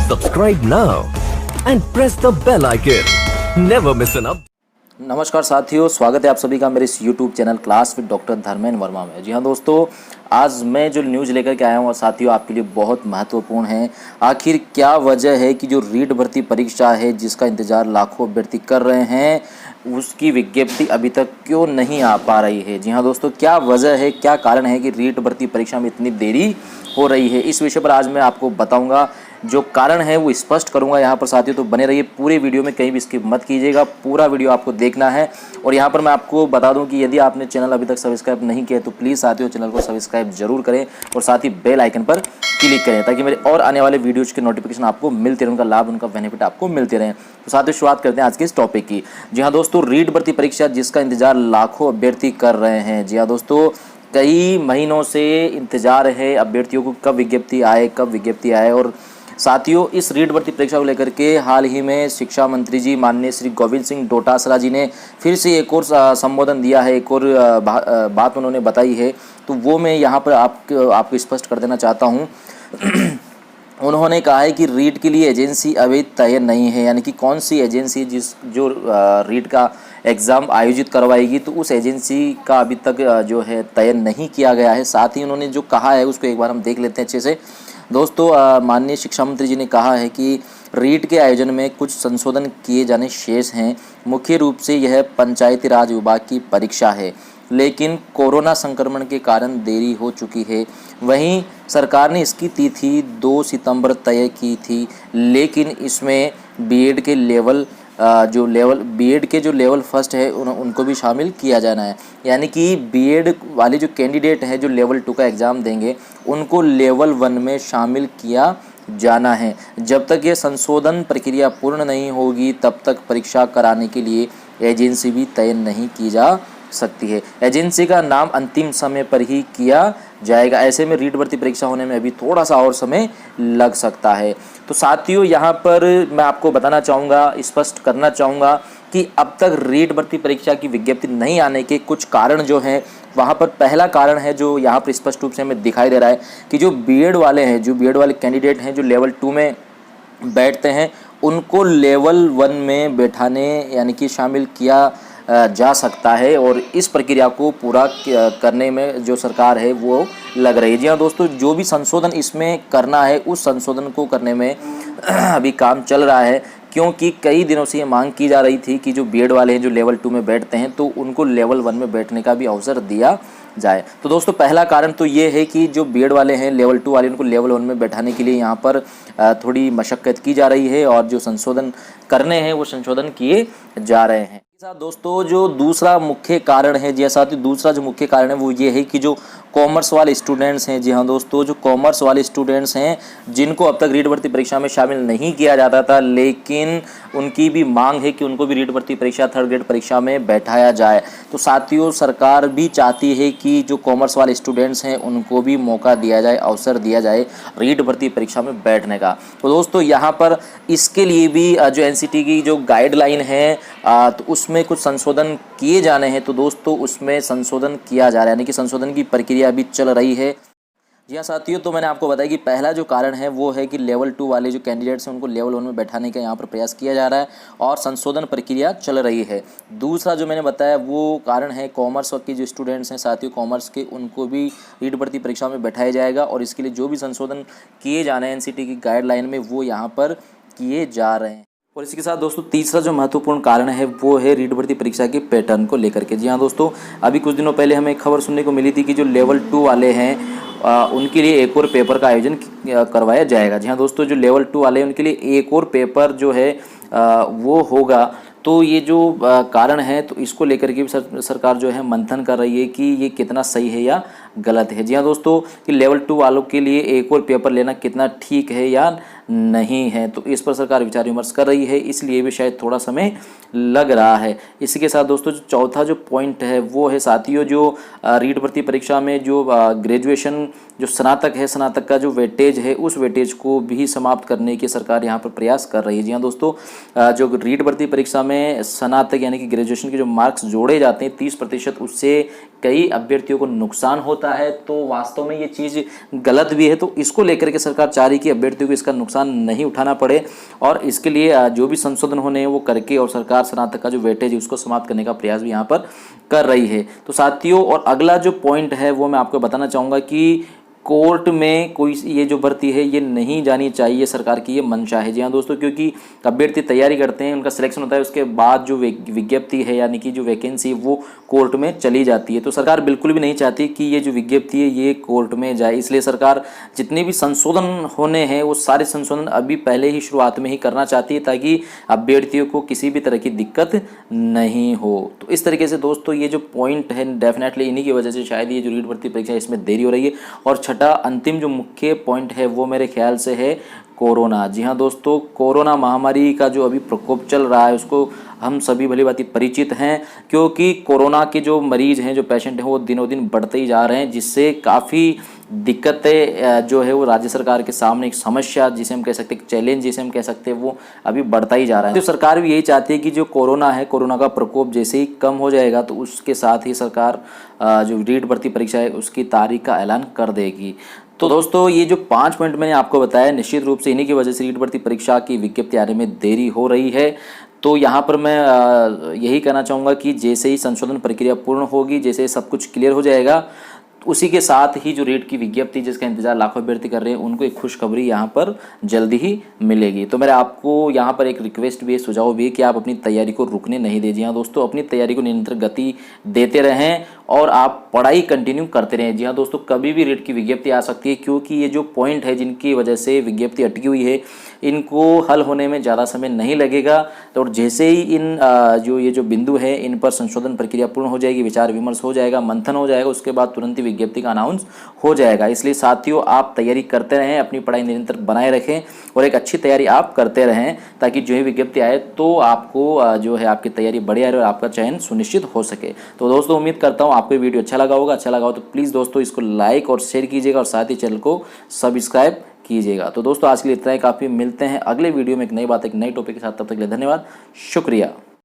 Subscribe now and press the bell icon. Never miss an up. नमस्कार साथियों, स्वागत है आप सभी का मेरे इस YouTube channel class with doctor Dharmendra Verma में। जी हाँ दोस्तों, आज मैं जो न्यूज़ लेकर के आया हूँ साथियों आपके लिए बहुत महत्वपूर्ण है। आखिर क्या वजह है कि जो रीट भर्ती परीक्षा है जिसका इंतज़ार लाखों अभ्यर्थी कर रहे हैं, उसकी विज्ञप्ति अभी तक क्यों नहीं आ पा रही है। जी हाँ दोस्तों, क्या वजह है, क्या कारण है कि रीट भर्ती परीक्षा में इतनी देरी हो रही है, इस विषय पर आज मैं आपको बताऊँगा। जो कारण है वो स्पष्ट करूंगा यहाँ पर साथियों, तो बने रहिए पूरे वीडियो में, कहीं भी स्किप मत कीजिएगा, पूरा वीडियो आपको देखना है। और यहाँ पर मैं आपको बता दूं कि यदि आपने चैनल अभी तक सब्सक्राइब नहीं किया तो प्लीज़ साथियों चैनल को सब्सक्राइब जरूर करें और साथ ही बेल आइकन पर क्लिक करें ताकि मेरे और आने वाले वीडियोज़ के नोटिफिकेशन आपको मिलते रहे, उनका लाभ, उनका बेनिफिट आपको मिलते रहें। तो साथियों शुरुआत करते हैं आज के इस टॉपिक की। जी हाँ दोस्तों, रीट भर्ती परीक्षा जिसका इंतजार लाखों अभ्यर्थी कर रहे हैं। जी हाँ दोस्तों, कई महीनों से इंतजार है अभ्यर्थियों को कब विज्ञप्ति आए। और साथियों, इस रीट भर्ती परीक्षा को लेकर के हाल ही में शिक्षा मंत्री जी माननीय श्री गोविंद सिंह डोटासरा जी ने फिर से एक और संबोधन दिया है, एक और बात उन्होंने बताई है, तो वो मैं यहाँ पर आपको स्पष्ट कर देना चाहता हूँ। उन्होंने कहा है कि रीट के लिए एजेंसी अभी तय नहीं है, यानी कि कौन सी एजेंसी जो रीट का एग्ज़ाम आयोजित करवाएगी, तो उस एजेंसी का अभी तक जो है तय नहीं किया गया है। साथ ही उन्होंने जो कहा है उसको एक बार हम देख लेते हैं अच्छे से। दोस्तों, माननीय शिक्षा मंत्री जी ने कहा है कि रीट के आयोजन में कुछ संशोधन किए जाने शेष हैं। मुख्य रूप से यह पंचायती राज विभाग की परीक्षा है, लेकिन कोरोना संक्रमण के कारण देरी हो चुकी है। वहीं सरकार ने इसकी तिथि 2 सितंबर तय की थी, लेकिन इसमें बीएड के बीएड के जो लेवल फर्स्ट है उनको भी शामिल किया जाना है। यानी कि बीएड वाले जो कैंडिडेट हैं जो लेवल 2 का एग्ज़ाम देंगे उनको लेवल 1 में शामिल किया जाना है। जब तक ये संशोधन प्रक्रिया पूर्ण नहीं होगी तब तक परीक्षा कराने के लिए एजेंसी भी तय नहीं की जा सकती है। एजेंसी का नाम अंतिम समय पर ही किया जाएगा। ऐसे में रीट भर्ती परीक्षा होने में अभी थोड़ा सा और समय लग सकता है। तो साथियों, यहाँ पर मैं आपको बताना चाहूँगा, स्पष्ट करना चाहूँगा कि अब तक रीट भर्ती परीक्षा की विज्ञप्ति नहीं आने के कुछ कारण जो हैं, वहाँ पर पहला कारण है जो यहाँ पर स्पष्ट रूप से हमें दिखाई दे रहा है कि जो बीएड वाले कैंडिडेट हैं जो लेवल 2 में बैठते हैं उनको लेवल 1 में बैठाने यानी कि शामिल किया जा सकता है, और इस प्रक्रिया को पूरा करने में जो सरकार है वो लग रही है। जी हाँ दोस्तों, जो भी संशोधन इसमें करना है उस संशोधन को करने में अभी काम चल रहा है, क्योंकि कई दिनों से ये मांग की जा रही थी कि जो बीएड वाले हैं जो लेवल 2 में बैठते हैं तो उनको लेवल 1 में बैठने का भी अवसर दिया जाए। तो दोस्तों, पहला कारण तो ये है कि जो बीएड वाले हैं लेवल 2 वाले उनको लेवल 1 में बैठाने के लिए यहाँ पर थोड़ी मशक्क़त की जा रही है, और जो संशोधन करने हैं वो संशोधन किए जा रहे हैं। साथ दोस्तों, जो दूसरा मुख्य कारण है, जी साथ ही दूसरा जो मुख्य कारण है वो ये है कि जो कॉमर्स वाले स्टूडेंट्स हैं, जी हाँ दोस्तों, जो कॉमर्स वाले स्टूडेंट्स हैं जिनको अब तक रीट भर्ती परीक्षा में शामिल नहीं किया जाता था, लेकिन उनकी भी मांग है कि उनको भी रीट भर्ती परीक्षा 3rd ग्रेड परीक्षा में बैठाया जाए। तो साथियों, सरकार भी चाहती है कि जो कॉमर्स वाले स्टूडेंट्स हैं उनको भी मौका दिया जाए, अवसर दिया जाए रीट भर्ती परीक्षा में बैठने का। तो दोस्तों, यहाँ पर इसके लिए भी जो एनसीटी की जो गाइडलाइन है तो उसमें कुछ संशोधन किए जाने हैं। तो दोस्तों, उसमें संशोधन किया जा रहा है, यानी कि संशोधन की प्रक्रिया अभी चल रही है। जी हाँ साथियों, तो मैंने आपको बताया कि पहला जो कारण है वो है कि लेवल 2 वाले जो कैंडिडेट्स हैं उनको लेवल 1 में बैठाने का यहाँ पर प्रयास किया जा रहा है और संशोधन प्रक्रिया चल रही है। दूसरा जो मैंने बताया वो कारण है कॉमर्स के जो स्टूडेंट्स हैं साथियों कॉमर्स के, उनको भी रीट भर्ती परीक्षा में बैठाया जाएगा, और इसके लिए जो भी संशोधन किए जाने हैं एनसीटी की गाइडलाइन में वो यहाँ पर किए जा रहे हैं। और इसी के साथ दोस्तों, तीसरा जो महत्वपूर्ण कारण है वो है रीट भर्ती परीक्षा के पैटर्न को लेकर के। जी हाँ दोस्तों, अभी कुछ दिनों पहले हमें एक खबर सुनने को मिली थी कि जो लेवल 2 वाले हैं उनके लिए एक और पेपर का आयोजन करवाया जाएगा। जी हाँ दोस्तों, जो लेवल 2 वाले हैं उनके लिए एक और पेपर जो है वो होगा। तो ये जो कारण है तो इसको लेकर के भी सरकार जो है मंथन कर रही है कि ये कितना सही है या गलत है। जी हाँ दोस्तों, कि लेवल 2 वालों के लिए एक और पेपर लेना कितना ठीक है या नहीं है, तो इस पर सरकार विचार विमर्श कर रही है, इसलिए भी शायद थोड़ा समय लग रहा है। इसी के साथ दोस्तों, जो चौथा जो पॉइंट है वो है साथियों जो रीट भर्ती परीक्षा में जो ग्रेजुएशन जो स्नातक है, स्नातक का जो वेटेज है उस वेटेज को भी समाप्त करने की सरकार यहाँ पर प्रयास कर रही है। जी हाँ दोस्तों, जो रीट भर्ती परीक्षा में स्नातक यानी कि ग्रेजुएशन के जो मार्क्स जोड़े जाते हैं 30%, उससे कई अभ्यर्थियों को नुकसान होता है। तो वास्तव में ये चीज़ गलत भी है, तो इसको लेकर के सरकार चाह रही कि अभ्यर्थियों को इसका नुकसान नुकसान नहीं उठाना पड़े, और इसके लिए जो भी संशोधन होने हैं वो करके और सरकार स्नातक का जो वेटेज है उसको समाप्त करने का प्रयास भी यहाँ पर कर रही है। तो साथियों, और अगला जो पॉइंट है वो मैं आपको बताना चाहूँगा कि कोर्ट में कोई ये जो भर्ती है ये नहीं जानी चाहिए, सरकार की ये मंशा है। जी हाँ दोस्तों, क्योंकि अभ्यर्थी तैयारी करते हैं, उनका सिलेक्शन होता है, उसके बाद जो विज्ञप्ति है यानी कि जो वैकेंसी वो कोर्ट में चली जाती है। तो सरकार बिल्कुल भी नहीं चाहती कि ये जो विज्ञप्ति है ये कोर्ट में जाए, इसलिए सरकार जितने भी संशोधन होने हैं वो सारे संशोधन अभी पहले ही शुरुआत में ही करना चाहती है, ताकि अभ्यर्थियों को किसी भी तरह की दिक्कत नहीं हो। तो इस तरीके से दोस्तों ये जो पॉइंट है डेफिनेटली इन्हीं की वजह से शायद ये जो रीट भर्ती परीक्षा है इसमें देरी हो रही है। और छठा अंतिम जो मुख्य पॉइंट है वो मेरे ख्याल से है कोरोना। जी हाँ दोस्तों, कोरोना महामारी का जो अभी प्रकोप चल रहा है उसको हम सभी भली भांति परिचित हैं, क्योंकि कोरोना के जो मरीज हैं, जो पेशेंट हैं वो दिनों दिन बढ़ते ही जा रहे हैं, जिससे काफ़ी दिक्कतें जो है वो राज्य सरकार के सामने एक समस्या जिसे हम कह सकते हैं, चैलेंज जिसे हम कह सकते हैं, वो अभी बढ़ता ही जा रहा है। तो सरकार भी यही चाहती है कि जो कोरोना है, कोरोना का प्रकोप जैसे ही कम हो जाएगा तो उसके साथ ही सरकार जो रीट भर्ती परीक्षा है उसकी तारीख का ऐलान कर देगी। तो दोस्तों ये जो 5 पॉइंट मैंने आपको बताया, निश्चित रूप से इन्हीं की वजह से रीट भर्ती परीक्षा की विज्ञप्ति आने में देरी हो रही है। तो यहाँ पर मैं यही कहना चाहूँगा कि जैसे ही संशोधन प्रक्रिया पूर्ण होगी, जैसे सब कुछ क्लियर हो जाएगा, उसी के साथ ही जो रीट की विज्ञप्ति जिसका इंतजार लाखों अभ्यर्थी कर रहे हैं उनको एक खुशखबरी यहाँ पर जल्दी ही मिलेगी। तो मेरा आपको यहाँ पर एक रिक्वेस्ट भी है, सुझाव भी है कि आप अपनी तैयारी को रुकने नहीं दीजिए। हाँ दोस्तों, अपनी तैयारी को निरंतर गति देते रहें और आप पढ़ाई कंटिन्यू करते रहें। जी हाँ दोस्तों, कभी भी रीट की विज्ञप्ति आ सकती है, क्योंकि ये जो पॉइंट है जिनकी वजह से विज्ञप्ति अटकी हुई है इनको हल होने में ज़्यादा समय नहीं लगेगा। तो जैसे ही इन ये जो बिंदु है इन पर संशोधन प्रक्रिया पूर्ण हो जाएगी, विचार विमर्श हो जाएगा, मंथन हो जाएगा, उसके बाद तुरंत ही विज्ञप्ति का अनाउंस हो जाएगा। इसलिए साथियों आप तैयारी करते रहें, अपनी पढ़ाई निरंतर बनाए रखें और एक अच्छी तैयारी आप करते रहें, ताकि जो ही विज्ञप्ति आए तो आपको जो है आपकी तैयारी बढ़िया रहे और आपका चयन सुनिश्चित हो सके। तो दोस्तों उम्मीद करता हूँ आपको वीडियो अच्छा लगा होगा। अच्छा लगा हो तो प्लीज़ दोस्तों इसको लाइक और शेयर कीजिएगा और साथ ही चैनल को सब्सक्राइब कीजिएगा। तो दोस्तों आज के लिए इतना ही काफ़ी, मिलते हैं अगले वीडियो में एक नई बात, एक नई टॉपिक के साथ। तब तक के लिए धन्यवाद, शुक्रिया।